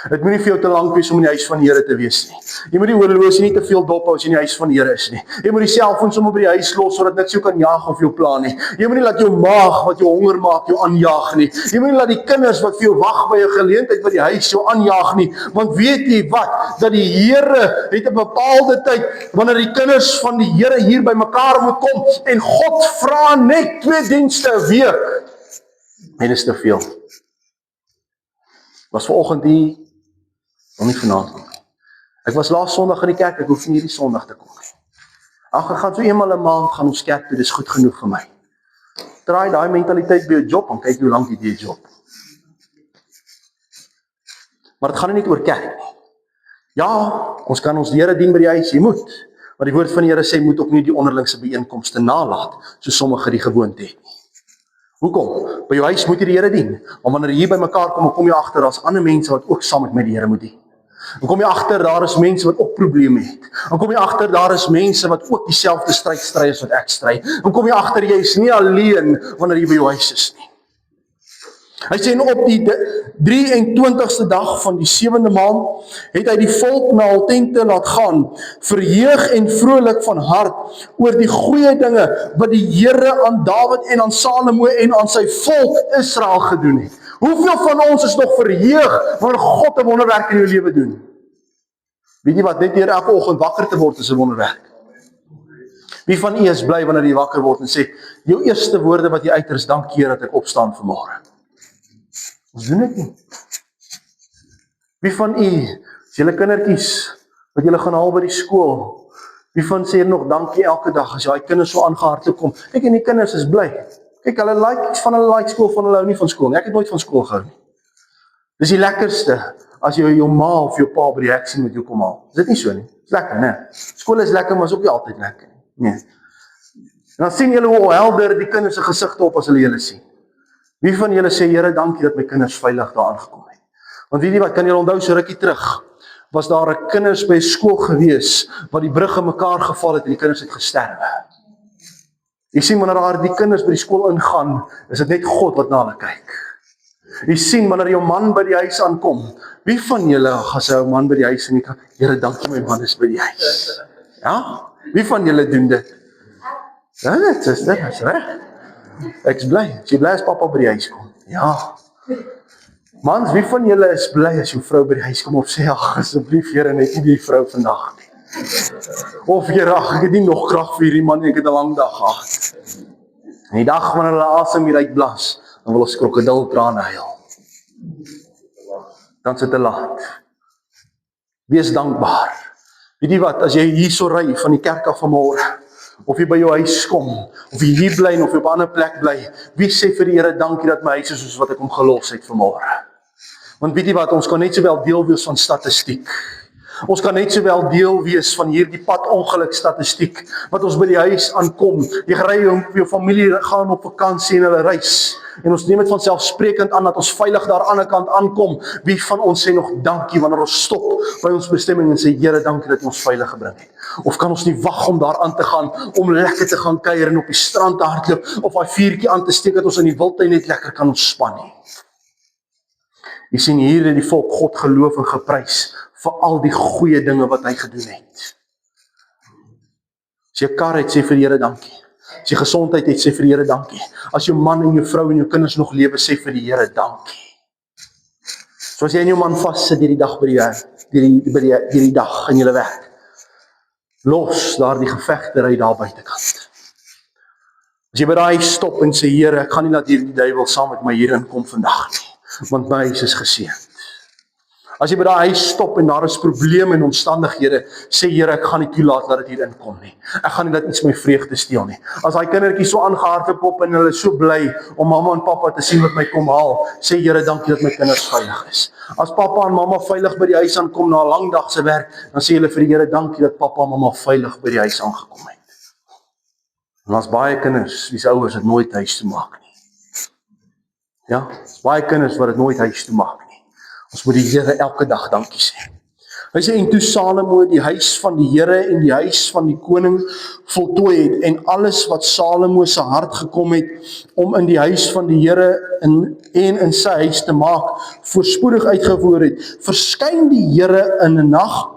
Dit moet nie vir jou te lank wees om in die huis van die Here te wees nie. Jy moet die horlosie nie te veel dop hou as jy in die huis van die Here is nie. Jy moet die selfoon sommer by die huis los, sodat niks jou kan jaag of jou pla nie. Jy moet nie laat jou maag wat jou honger maak jou aanjaag nie. Jy moet nie laat die kinders wat vir jou wag by 'n geleentheid by die huis jou aanjaag nie. Want weet jy wat? Dat die Here het 'n bepaalde tyd, wanneer die kinders van die Here hier by mekaar moet kom, en God vra net 2 dienste 'n week. En is te veel. Was vanoggend die, wil nie vanaand kom. Ek was laas Sondag in die kerk, ek hoef nie hierdie Sondag te kom. Ag, ek gaan so eenmal 'n maand gaan ons kerk toe, dis goed genoeg vir my. Draai daai mentaliteit by jou job, en kyk hoe lank jy die job. Maar dit gaan nie net oor kerk nie. Ja, ons kan ons die Here dien by die huis, jy moet. Maar die woord van die Here sê, moet ook nie die onderlingse byeenkomste nalat, so sommige die gewoonte het nie. Hoekom? By jou huis moet jy die Here dien. Maar wanneer jy hier by mekaar kom, kom jy agter, daar's ander mense wat ook saam met die Here moet dien. Dan kom jy agter, daar is mense wat ook probleme het. Dan kom jy agter, daar is mense wat ook dieselfde stryd stry as wat ek stry. Dan kom jy agter, jy is nie alleen wanneer jy by jou huis is nie. Hy sê, en op die 23ste dag van die 7de maand, het hy die volk na hul tente laat gaan, verheug en vrolik van hart, oor die goeie dinge, wat die Here aan Dawid en aan Salomo en aan sy volk Israel gedoen het. Hoeveel van ons is nog verheug, wanneer God 'n wonderwerk in jou lewe doen? Weet jy wat, net deur elke oggend wakker te word is 'n wonderwerk. Wie van u is bly wanneer jy wakker word en sê, jou eerste woorde wat jy uiter is, dankie Here dat ek opstaan vanmôre. Ons doen dit nie. Wie van u, as julle kindertjies, wat julle gaan haal by die skool, wie van sê nog dankie elke dag, as jy kinders so aangehardloop kom, kyk en die kinders is bly, kyk hulle like skool, van hulle hou nie van skool nie, ek het nooit van skool gehou nie. Dis die lekkerste, as jy jou ma of jou pa by die hek sien met jou kom haal, is dit nie so nie, is lekker, ne? Skool is lekker, maar is ook nie altyd lekker nie, nee. En dan sien julle hoe helder die kinders se gesigte op as hulle julle sien. Wie van julle sê, Here, dankie dat my kinders veilig daar aangekom het? Want weet jy wat, kan julle onthou, so rukkie terug, was daar 'n kinders by skool gewees, wat die brug in mekaar geval het, en die kinders het gesterwe. Jy sien, wanneer daar die kinders by die skool ingaan, is dit net God wat na hulle kyk. Jy sien, wanneer jou man by die huis aankom, wie van julle gaan sy ou man by die huis en die kan, Here, dankie my man is by die huis. Ja? Wie van julle doen dit? Ja, dit is reg. Ek is bly. As jy bly as papa by die huis kom. Ja. Mans, wie van julle is bly as jou vrou by die huis kom op sê, ag, asseblief Here, net nie die vrou vandag nie. Of Here, ag, ek het nie nog krag vir hierdie man nie, ek het 'n lang dag gehad. En die dag wanneer hulle asem hier uitblaas, dan wil ons krokodiltrane huil. Dan is dit te laat. Wees dankbaar. Weet jy wat, as jy hierso ry van die kerk af vanmôre, of jy by jou huis kom, of jy hier bly, of jy op 'n ander plek bly, wie sê vir die Here, dankie dat my huis is soos wat ek hom gelos het vanmôre. Want weet jy wat, ons kan net sowel deel wees van statistiek. Ons kan net sowel deel wees van hierdie pad ongeluk statistiek, wat ons by die huis aankom. Jy ry om jou familie gaan op vakansie en hulle reis. En ons neem dit van selfsprekend aan dat ons veilig daar aan die kant aankom. Wie van ons sê nog dankie wanneer ons stop by ons bestemming en sê, Here, dankie dat jy ons veilig gebring het. Of kan ons nie wag om daar aan te gaan, om lekker te gaan kuier en op die strand te hardloop, of daai vuurtjie aan te steek dat ons in die wildtuin net lekker kan ontspan nie. Jy sien, hier het die volk God geloof en geprys vir al die goeie dinge wat hy gedoen het. As jy 'n kar het, sê vir die Here dankie. As jy gesondheid het, sê vir die Here dankie. As jou man en jou vrou en jou kinders nog lewe, sê vir die Here dankie. So as jy en jou man vassit hierdie dag by die dag in julle werk, los daar die gevegte ry daar buitekant. As jy by daai stop en sê, Here, ek gaan nie laat hierdie duiwel saam met my hier inkom vandag nie, want my huis is geseënd. As jy by daai huis stop en daar is probleme en omstandighede, sê Here, ek gaan nie toelaat dat dit hier inkom nie. Ek gaan nie dat iets my vreugde steel nie. As daai kindertjies so aangehardloop op en hulle is so bly om mamma en pappa te sien wat my kom haal, sê Here, dankie dat my kinders veilig is. As pappa en mamma veilig by die huis aankom na 'n lang dag se werk, dan sê hulle vir die Here, dankie dat pappa en mamma veilig by die huis aangekom het. En as baie kinders, wie se ouers dit nooit huis toe maak nie. Ja, baie kinders wat dit nooit huis toe maak nie. Ons moet die Here elke dag dankie sê. Hy sê, en toe Salomo die huis van die Here en die huis van die koning voltooi het, en alles wat Salomo se hart gekom het, om in die huis van die Here en in sy huis te maak, voorspoedig uitgevoer het, verskyn die Here in 'n nag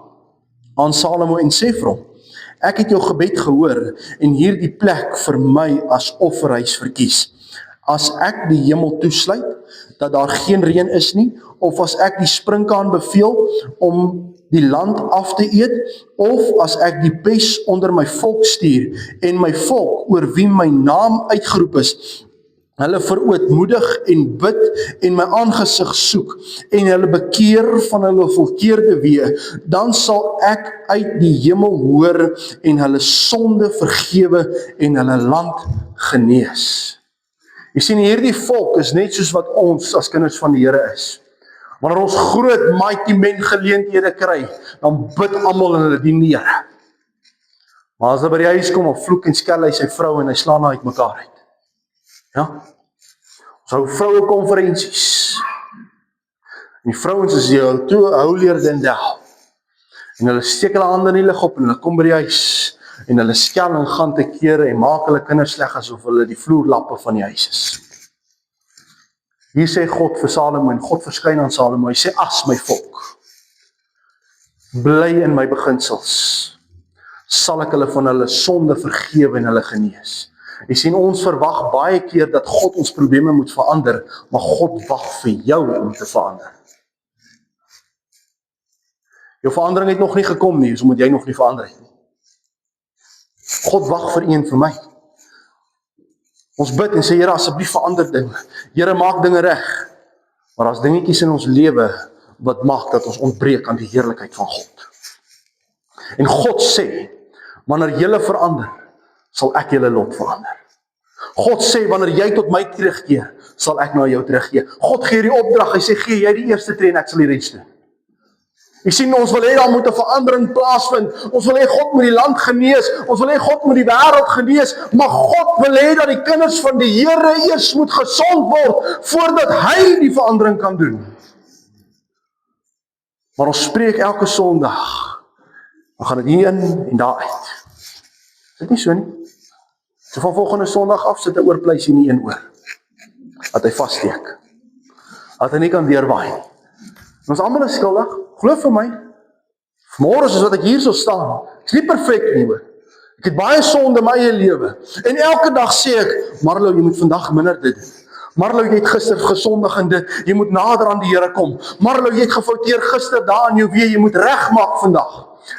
aan Salomo en sê vir hom, ek het jou gebed gehoor, en hierdie plek vir my as offerhuis verkies. As ek die hemel toesluit, dat daar geen reën is nie, of as ek die sprinkaan beveel om die land af te eet, of as ek die pes onder my volk stuur, en my volk, oor wie my naam uitgeroep is, hulle verootmoedig en bid en my aangesig soek, en hulle bekeer van hulle verkeerde weë, dan sal ek uit die hemel hoor en hulle sonde vergewe en hulle land genees. Jy sien, hierdie volk is net soos wat ons as kinders van die Here is. Wanneer ons groot mighty men geleenthede kry, dan bid almal en hulle dien die Here. Maar as hy by die huis kom, of vloek en skel hy sy vrou en hy slaan haar uitmekaar uit. Ja? Ons hou vroue konferensies. En die vrouens is toe holier than thou. En hulle steek hulle hande in die lug op en hulle kom by die huis. En hulle skel en gaan te kere en maak hulle kinders sleg asof hulle die vloerlappe van die huis is. Hier sê God vir Salomo, en God verskyn aan Salomo, hy sê, as my volk bly in my beginsels, sal ek hulle van hulle sonde vergewe en hulle genees. Jy sien, ons verwag baie keer dat God ons probleme moet verander, maar God wag vir jou om te verander. Jou verandering het nog nie gekom nie, so moet jy nog nie verander het nie. God wag vir een vir my. Ons bid en sê, Here, asseblief verander dinge. Here, maak dinge reg. Maar as dingetjies in ons lewe wat maak dat ons ontbreek aan die heerlikheid van God. En God sê, wanneer julle verander, sal ek julle lot verander. God sê, wanneer jy tot my terugkeer, sal ek na jou terugkeer. God gee die opdrag, hy sê, gee jy die eerste tree en ek sal die res doen. Jy sien, ons wil hê daar moet 'n verandering plaasvind. Ons wil hê God moet die land genees. Ons wil hê God moet die wêreld genees. Maar God wil hê dat die kinders van die Here eers moet gesond word voordat hy die verandering kan doen. Maar ons spreek elke Sondag. Dan gaan dit hier in en daar uit. Is dit nie so nie? So van volgende Sondag af sit 'n oorpleisie in die een oor. Dat hy vassteek. Dat hy nie kan deurwaai nie. Ons almal is skuldig. Glo vir my, vanmôre soos wat ek hier so staan, ek is nie perfek nie hoor. Ek het baie sonde in my eie lewe. En elke dag sê ek, Marlo, jy moet vandag minder dit doen. Marlo, jy het gister gesondig in dit, jy moet nader aan die Here kom. Marlo, jy het gefouteer gister daar in jou weë, jy moet regmaak vandag.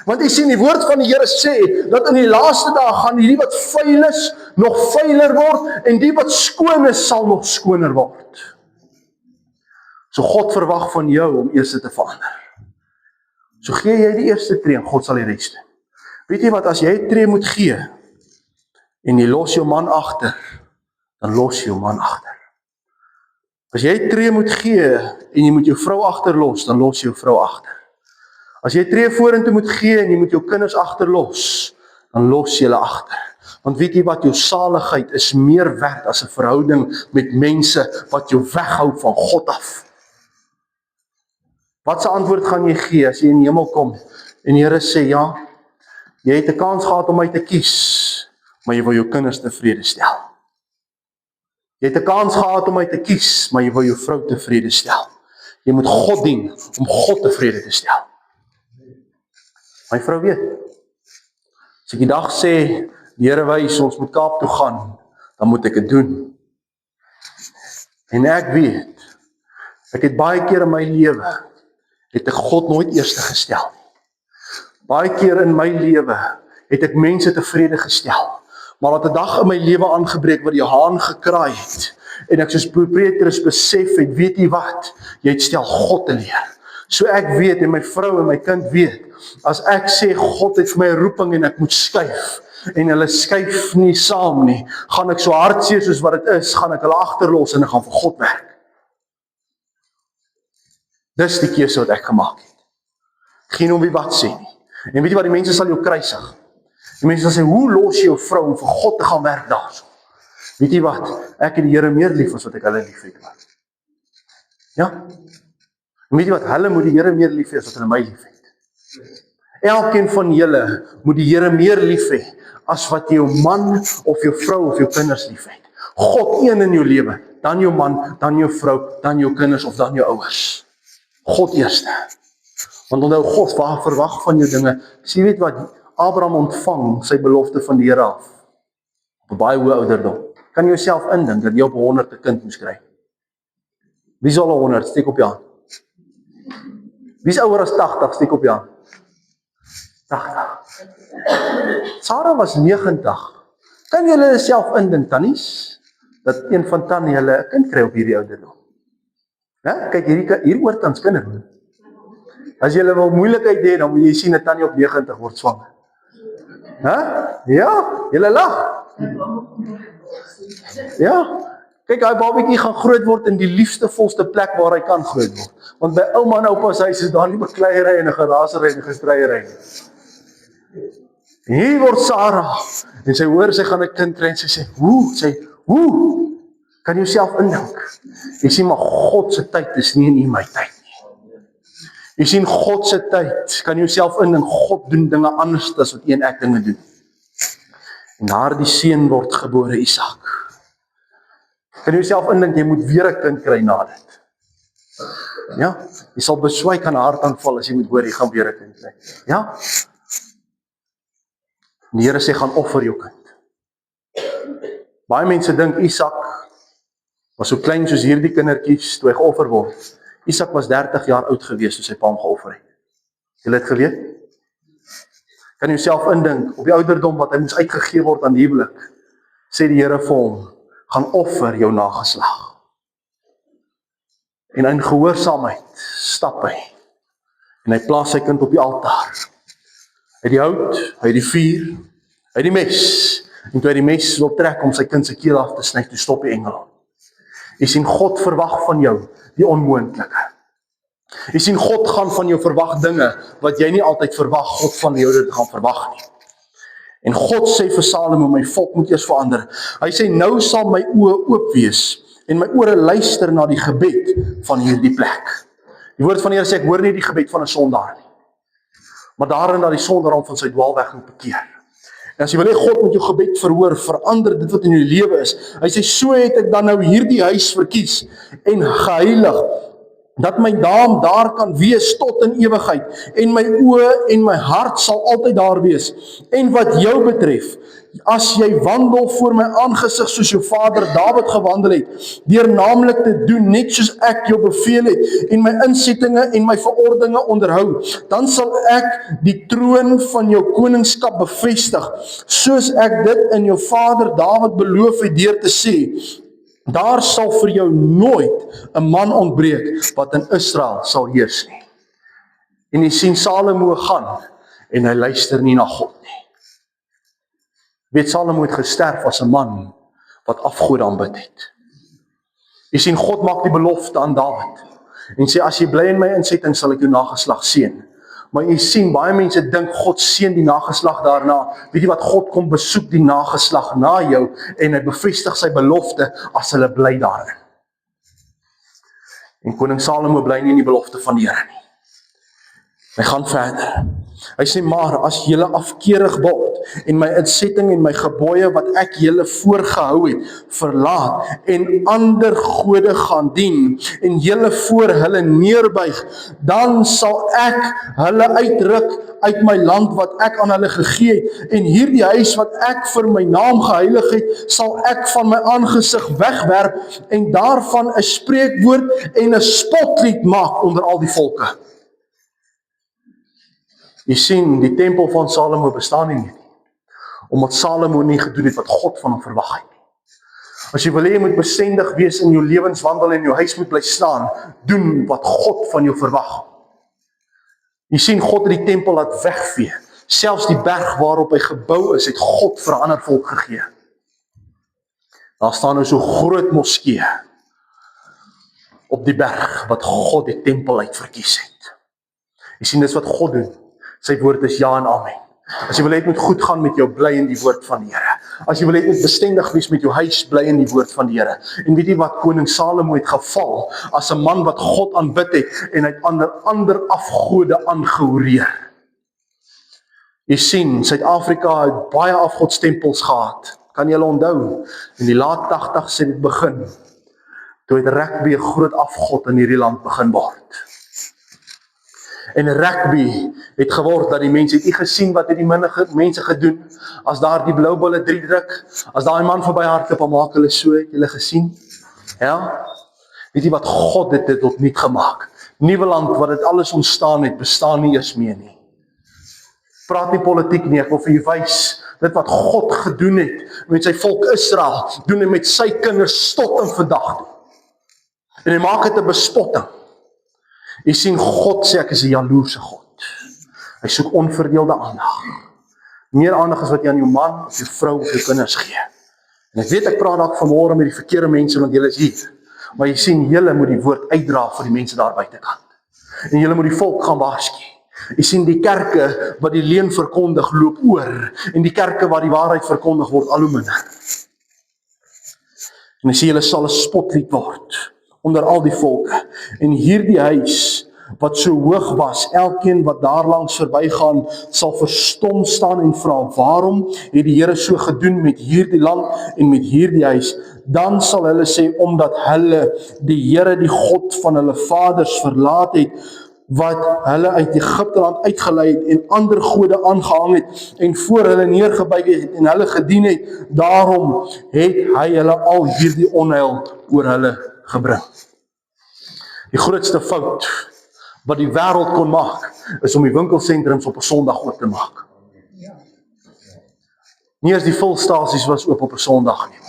Want jy sien, die woord van die Here sê, dat in die laaste dae gaan die wat vuil is, nog vuiler word, en die wat skoon is, sal nog skoner word. So God verwag van jou om eers te verander. So gee jy die eerste tree, en God sal die res doen. Weet jy wat, as jy 'n tree moet gee, en jy los jou man agter, dan los jou man agter. As jy 'n tree moet gee, en jy moet jou vrou agterlos, dan los jou vrou agter. As jy 'n tree vorentoe moet gee, en jy moet jou kinders agterlos, dan los jy hulle agter. Want weet jy wat, jou saligheid is meer werd as 'n verhouding met mense wat jou weghou van God af. Wat se antwoord gaan jy gee as jy in die hemel kom, en die Here sê, ja, jy het 'n kans gehad om my te kies, maar jy wil jou kinders tevrede stel. Jy het 'n kans gehad om my te kies, maar jy wil jou vrou tevrede stel. Jy moet God dien om God tevrede te stel. My vrou weet, as ek die dag sê, die Here wys, ons moet Kaap toe gaan, dan moet ek dit doen. En ek weet, ek het baie keer in my lewe, het ek God nooit eerste gestel. Baie keer in my lewe, het ek mense tevrede gestel. Maar dat 'n dag in my lewe aangebreek waar die haan gekraai het, en ek soos Petrus besef het, weet jy wat, jy het stel God te leer. So ek weet, en my vrou en my kind weet, as ek sê God het vir my 'n roeping en ek moet skuif, en hulle skuif nie saam nie, gaan ek so hartseer soos wat dit is, gaan ek hulle agterlos en ek gaan vir God werk. Dis die keuse wat ek gemaak het. Geen om wie wat sê nie. En weet jy wat, die mense sal jou kruisig. Die mense sal sê, hoe los jy jou vrou om vir God te gaan werk daarso? Weet jy wat, ek het die Here meer lief as wat ek hulle lief het. Ja? En weet jy wat, hulle moet die Here meer lief hê as wat hulle my lief het. Elkeen van julle moet die Here meer lief hê as wat jou man of jou vrou of jou kinders lief het. God een in jou lewe, dan jou man, dan jou vrou, dan jou kinders of dan jou ouers. God eerste. Want onthou, God verwag van jou dinge. Sien weet wat, Abraham ontvang sy belofte van die Here af. Op 'n baie hoë ouderdom. Kan jy jouself indink dat jy op 100 'n kind moes kry? Wie is al 100? Steek op jou hand. Wie is ouer as 80? Steek op jou hand. 80. Sarah was 90. Kan julle jouself indink, tannies, dat een van tannie hulle 'n kind kry op hierdie ouderdom? Ja, kyk, hier oortans kinders. As jy wil moeilikheid hê, dan moet jy sien 'n tannie op 90 word swanger. Ja, julle lag. Ja, kyk, hy babatjie gaan groot word in die liefste volste plek waar hy kan groot word. Want by ouma en oupa se huis is daar nie bekleierery en 'n gerasery en 'n gestreiery. Hier word Sarah, en sy hoor sy gaan 'n kind kry en sy sê, hoe? Kan jy jouself indink? Jy sien, maar God se tyd is nie in my tyd nie. Jy sien, God se tyd, kan jy jouself indink, God doen dinge anders as wat een ek dinge doen. En daardie seun word gebore, Isak. Kan jy jouself indink, jy moet weer 'n kind kry na dit. Ja, jy sal beswyk aan 'n hartaanval as jy moet hoor, jy gaan weer 'n kind kry. Ja? Die Here sê, gaan offer jou kind. Baie mense dink Isak was so klein soos hierdie kindertjies toe hy geoffer word. Isak was 30 jaar oud gewees toe sy pa hom geoffer het. Julle het geweet? Kan jy jouself indink, op die ouderdom wat hy moes uitgegee word aan die huwelik, sê die Here vir hom, gaan offer jou nageslag. En in gehoorsaamheid stap hy, en hy plaas sy kind op die altaar. Hy die hout, hy die vuur, hy die mes, en toe hy die mes wil trek om sy kind se keel af te sny, toe stop die engel. Jy sien, God verwag van jou die onmoontlike. Jy sien, God gaan van jou verwag dinge wat jy nie altyd verwag God van jou dit gaan verwag nie. En God sê vir Salomo, my volk moet eers verander. Hy sê, nou sal my oë oop wees en my ore luister na die gebed van hierdie plek. Die woord van die Here sê, ek hoor nie die gebed van 'n sondaar nie, maar daarin dat die sondaar hom van sy dwaalweg moet bekeer. En as jy wil hê God moet jou gebed verhoor, verander dit wat in jou lewe is. Hy sê, so het ek dan nou hierdie huis verkies en geheilig dat my naam daar kan wees tot in ewigheid, en my oë en my hart sal altyd daar wees. En wat jou betref, as jy wandel voor my aangesig soos jou vader Dawid gewandel het, deur naamlik te doen net soos ek jou beveel het, en my insettinge en my verordeninge onderhou, dan sal ek die troon van jou koningskap bevestig, soos ek dit in jou vader Dawid beloof het deur te sê, daar sal vir jou nooit 'n man ontbreek wat in Israel sal heers nie. En jy sien Salomo gaan en hy luister nie na God nie. Weet, Salomo het gesterf as 'n man wat afgode aanbid het. Jy sien, God maak die belofte aan Dawid en sê, as jy bly in my insetting sal ek jou nageslag seën. Maar jy sien, baie mense dink God seën die nageslag daarna. Weet jy wat, God kom besoek die nageslag na jou en hy bevestig sy belofte as hulle bly daarin. En koning Salomo bly nie in die belofte van die Here nie. Hy gaan verder. Hy sê, maar as julle afkeurig word en my insetting en my gebooie wat ek julle voorgehou het, verlaat en ander gode gaan dien en julle voor hulle neerbuig, dan sal ek hulle uitruk uit my land wat ek aan hulle gegee het, en hierdie huis wat ek vir my naam geheilig het, sal ek van my aangesig wegwerp en daarvan 'n spreekwoord en 'n spotlied maak onder al die volke. Jy sien, die tempel van Salomo bestaan nie meer, omdat Salomo nie gedoen het wat God van hom verwag het nie. As jy wil hê jy moet bestendig wees in jou lewenswandel en jou huis moet bly staan, doen wat God van jou verwag. Jy sien, God het die tempel laat wegvee. Selfs die berg waarop hy gebou is, het God vir 'n ander volk gegee. Daar staan nou so groot moskee op die berg wat God die tempel uit verkies het. Jy sien, dis wat God doen. Sy woord is ja en amen. As jy wil hê dit moet goed gaan met jou, bly in die woord van die Here. As jy wil hê dit moet bestendig wees met jou huis, bly in die woord van die Here. En weet jy wat, koning Salomo het geval as 'n man wat God aanbid het en hy het ander afgode aangehoreer. Jy sien, Suid-Afrika het baie afgodstempels gehad. Kan jy hulle onthou? In die laat 80's het dit begin. Toe het rugby 'n groot afgod in hierdie land begin word. En rugby het geword dat die mense het nie gesien wat het die mense gedoen as daar die blou bolle 3 druk, as daai man verby hardloop en maak hulle so, het julle gesien? Ja? Weet jy wat, God het dit tot niet gemaak. Nieuweland wat dit alles ontstaan het, bestaan nie eers meer nie. Praat nie politiek nie, ek wil vir jy wys, dit wat God gedoen het met sy volk Israel, doen hy met sy kinders tot in vandag toe. En hy maak dit 'n bespotting. Jy sien, God sê ek is 'n jaloerse God. Hy soek onverdeelde aandag. Meer aandag as wat jy aan jou man, of jou vrou, of jou kinders gee. En ek weet ek praat dalk vanmôre met die verkeerde mense, want julle is hier. Maar jy sien, julle moet die woord uitdra vir die mense daar buitekant. En julle moet die volk gaan waarsku. Jy sien, die kerke wat die leuen verkondig, loop oor. En die kerke waar die waarheid verkondig word, al hoe minder. En jy sien, julle sal 'n spotlied word onder al die volke. En hierdie huis, wat so hoog was, elkeen wat daar langs verbygaan, sal verstom staan en vra, waarom het die Here so gedoen met hierdie land en met hierdie huis? Dan sal hulle sê, omdat hulle die Here, die God van hulle vaders verlaat het, wat hulle uit Egipte land uitgelei het en ander gode aangehang het en voor hulle neergebuig het en hulle gedien het, daarom het hy hulle al hierdie onheil oor hulle gebring. Die grootste fout wat die wêreld kon maak, is om die winkelsentrums op 'n Sondag oop te maak. Nie eens die volstasies was oop op 'n Sondag nie.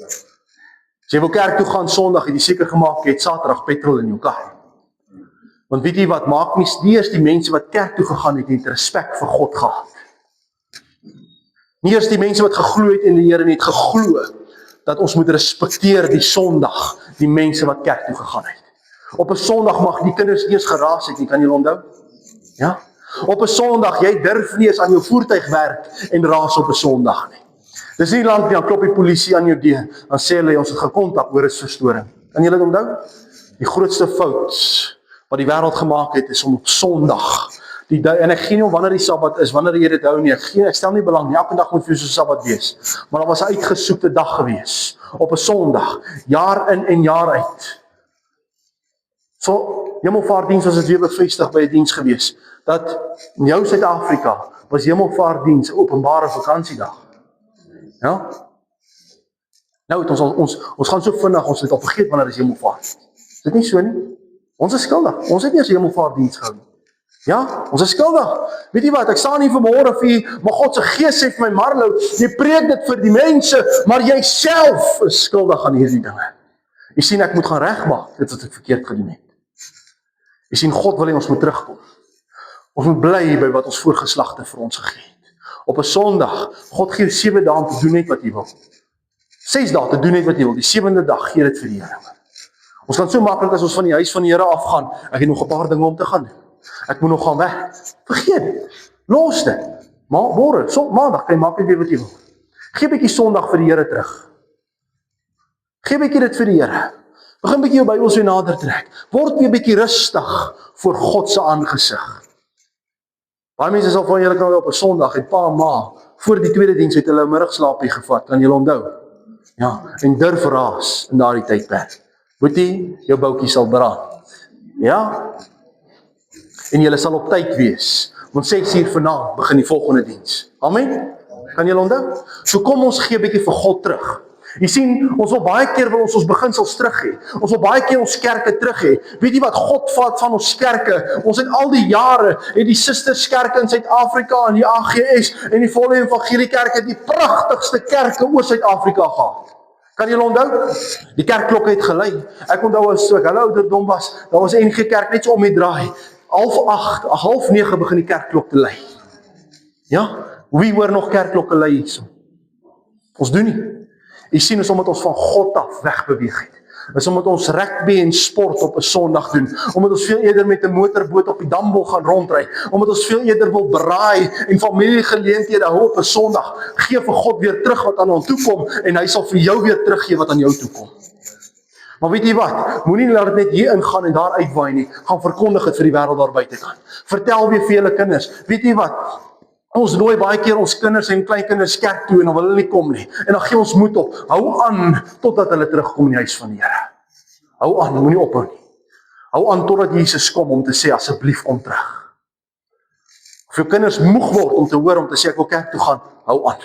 As jy wil kerk toe gaan Sondag, het jy seker gemaak jy het Saterdag petrol in jou kar. Want weet jy wat, maak nie eers die mense wat kerk toe gegaan het respek vir God gehad. Nie eers die mense wat geglo het in die Here het geglo dat ons moet respekteer die Sondag, die mense wat kerk toe gegaan het. Op 'n Sondag mag die kinders eers geraas het, kan julle onthou? Ja? Op 'n Sondag, jy durf nie eens aan jou voertuig werk en raas op 'n Sondag nie. Dis nie land nie, dan klop die polisie aan jou deur, dan sê hulle ons het gekontak oor 'n verstoring. Kan julle dit onthou? Die grootste fout wat die wêreld gemaak het, is om op Sondag, en ek gee nie om wanneer die Sabbat is, wanneer jy dit hou nie, ek stel nie belang nie, elke dag moet vir jou so Sabbat wees, maar daar was 'n uitgesoekte dag gewees, op 'n Sondag, jaar in en jaar uit. So, Hemelvaartdiens was dit weer bevestig by 'n diens gewees, dat in jou Suid-Afrika was Hemelvaartdiens 'n openbare vakansiedag. Ja? Nou het ons gaan so vinnig, ons het al vergeet wanneer is Hemelvaart. Is dit nie so nie? Ons is skuldig. Ons het nie eens Hemelvaartdiens gehou nie. Ja, ons is skuldig. Weet jy wat, ek staan hier vanmôre vir u, maar God se Gees sê vir my, Marlou, jy preek dit vir die mense, maar jy self is skuldig aan hierdie dinge. Jy sien, ek moet gaan regmaak, dit wat ek verkeerd gedoen het. Jy sien, God wil hê ons moet terugkom. Ons moet bly by wat ons voorgeslagte vir ons gegee het. Op 'n Sondag, God gee 7 dae om te doen net wat jy wil. 6 dae te doen net wat jy wil, die 7de dag gee dit vir die Here. Ons kan so maklik as ons van die huis van die Here afgaan, ek het nog 'n paar dinge om te gaan doen. Ek moet nog gaan weg. Vergeet dit. Los dit. Maar môre, maandag kan jy maak net weer wat jy wil. Gee 'n bietjie Sondag vir die Here terug. Gee 'n bietjie dit vir die Here. Begin bietjie jou Bybel so nader trek. Word weer 'n bietjie rustig voor God se aangesig. Baie mense sal van julle kan op 'n Sondag en pa ma voor die tweede diens het hulle 'n middagslaapie gevat. Kan julle onthou? Ja, en durf raas in daardie tydperk. Boetie, jou boutjie sal brand. Ja? En julle sal op tyd wees. Want 6 uur vanaand begin die volgende diens. Amen? Kan julle onthou? So kom ons gee 'n bietjie vir God terug. Jy sien, ons wil baie keer wil ons beginsels terug hê. Ons wil baie keer ons kerke terug hê. Weet jy wat God vat van ons kerke? Ons het al die jare het die susterskerke in Suid-Afrika en die AGS en die volle evangeliekerke die pragtigste kerke oor Suid-Afrika gehad. Kan julle onthou? Die kerkklokke het gelei. Ek onthou as ek hulle ouderdom was, daar was 'n NG Kerk net so om die draai. 7:30, 8:30 begin die kerkklok te lui. Ja, wie hoor nog kerkklokke lui hierso? Ons doen nie. Jy sien, is omdat ons van God af wegbeweeg het. Is omdat ons rugby en sport op 'n Sondag doen. Omdat ons veel eerder met 'n motorboot op die dam wil gaan rondry. Omdat ons veel eerder wil braai en familiegeleenthede hou op 'n Sondag. Gee vir God weer terug wat aan hom toe kom en hy sal vir jou weer teruggee wat aan jou toe kom. Maar weet jy wat? Moenie laat dit net hier ingaan en daar uitwaai nie. Gaan verkondig dit vir die wêreld daar buitekant. Vertel weer vir julle kinders. Weet jy wat? Ons nooi baie keer ons kinders en kleinkinders kerk toe en dan wil hulle nie kom nie. En dan gee ons moed op. Hou aan totdat hulle terugkom in die huis van die Here. Hou aan, moenie ophou nie. Hou aan totdat Jesus kom om te sê asseblief kom terug. Of jou kinders moeg word om te hoor om te sê ek wil kerk toe gaan, hou aan.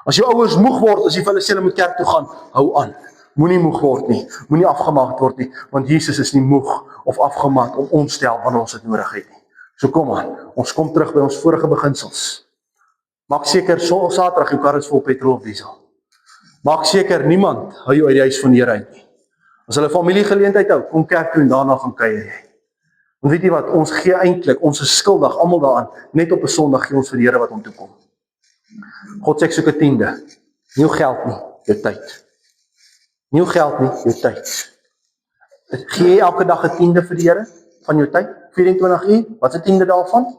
As jou ouers moeg word as jy vir hulle sê hulle moet kerk toe gaan, hou aan. Moenie moeg word nie, moenie afgemaak word nie, want Jesus is nie moeg of afgemaak om ons te help wanneer ons dit nodig het nie. So kom aan, ons kom terug by ons vorige beginsels. Maak seker, Saterdag jou kar is vol petrol of diesel. Maak seker, niemand hou jou uit die huis van die Here uit nie. As hulle familiegeleentheid hou, kom kerk toe en daarna gaan kuier jy. Want weet jy wat, ons gee eintlik, ons is skuldig, almal daaraan, net op 'n Sondag gee ons vir die Here wat hom toe kom. God sê ek soek 'n tiende. Nie jou geld nie, jou tyd. Nie jou geld nie, jou tyd. Gee jy elke dag 'n tiende vir die Here van jou tyd? 24 uur, wat is 'n tiende daarvan?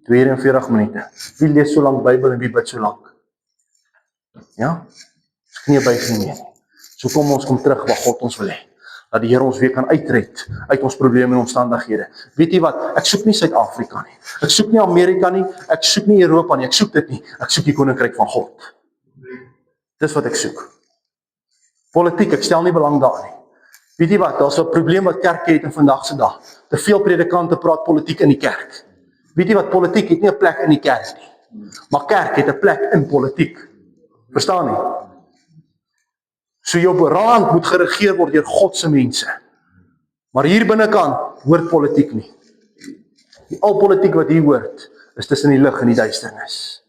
42 minute. Wie lees so lank Bybel en wie bid so lank? Ja? Dis nie 'n buiging nie. So kom ons kom terug waar God ons wil hê. Dat die Here ons weer kan uitred uit ons probleme en omstandighede. Weet jy wat? Ek soek nie Suid-Afrika nie. Ek soek nie Amerika nie. Ek soek nie Europa nie. Ek soek dit nie. Ek soek die koninkryk van God. Dis wat ek soek. Politiek, ek stel nie belang daarin nie. Weet jy wat? Daar's 'n probleem wat kerke het in vandag se dag. Te veel predikante praat politiek in die kerk. Weet jy wat? Politiek het nie 'n plek in die kerk nie. Maar kerk het 'n plek in politiek. Verstaan nie? So jou land moet geregeer word deur God se mense. Maar hier binnekant hoort politiek nie. Al politiek wat hier hoort, is tussen die lig en die duisternis.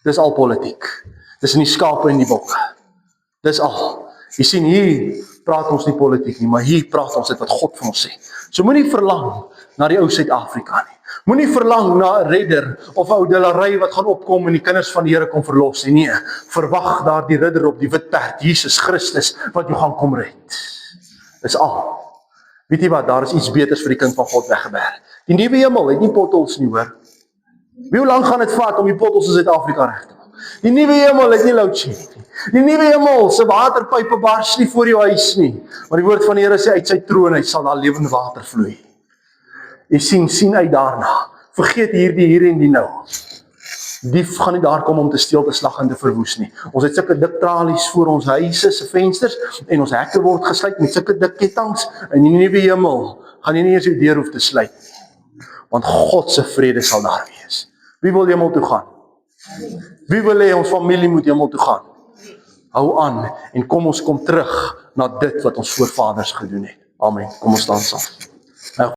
Dis al politiek. Dis in die skape en die bokke. Dis al. Jy sien, hier praat ons nie politiek nie, maar hier praat ons dit wat God van ons sê. So moenie verlang na die ou Suid-Afrika nie. Moenie verlang na 'n redder of 'n ou delary wat gaan opkom en die kinders van die Here kom verlos nie. Nee, verwag daar die ridder op die wit perd, Jesus Christus, wat jou gaan kom red. Dis al. Weet jy wat, daar is iets beters vir die kind van God weggeberg. Die nuwe hemel het nie potholes nie, hoor. Hoe lank gaan dit vat om die potholes in Suid-Afrika reg te maak? Die nuwe hemel het nie load shedding nie. Die nuwe hemel se waterpype bars nie voor jou huis nie. Maar die woord van die Here sê uit sy troon uit sal daar lewende water vloei. Jy sien uit daarna. Vergeet hierdie hier en die nou. Dief gaan nie daar kom om te steel, te slag en te verwoes nie. Ons het sulke dik tralies voor ons huise se vensters en ons hekke word gesluit met sulke dik kettinge en in die nuwe hemel gaan jy nie eens jou deur hoef te sluit. Want God se vrede sal daar wees. Wie wil hemel toe gaan? Wie wil hê ons familie moet hemel toe gaan? Hou aan en kom ons kom terug na dit wat ons voorvaders gedoen het. Amen. Kom ons staan saam.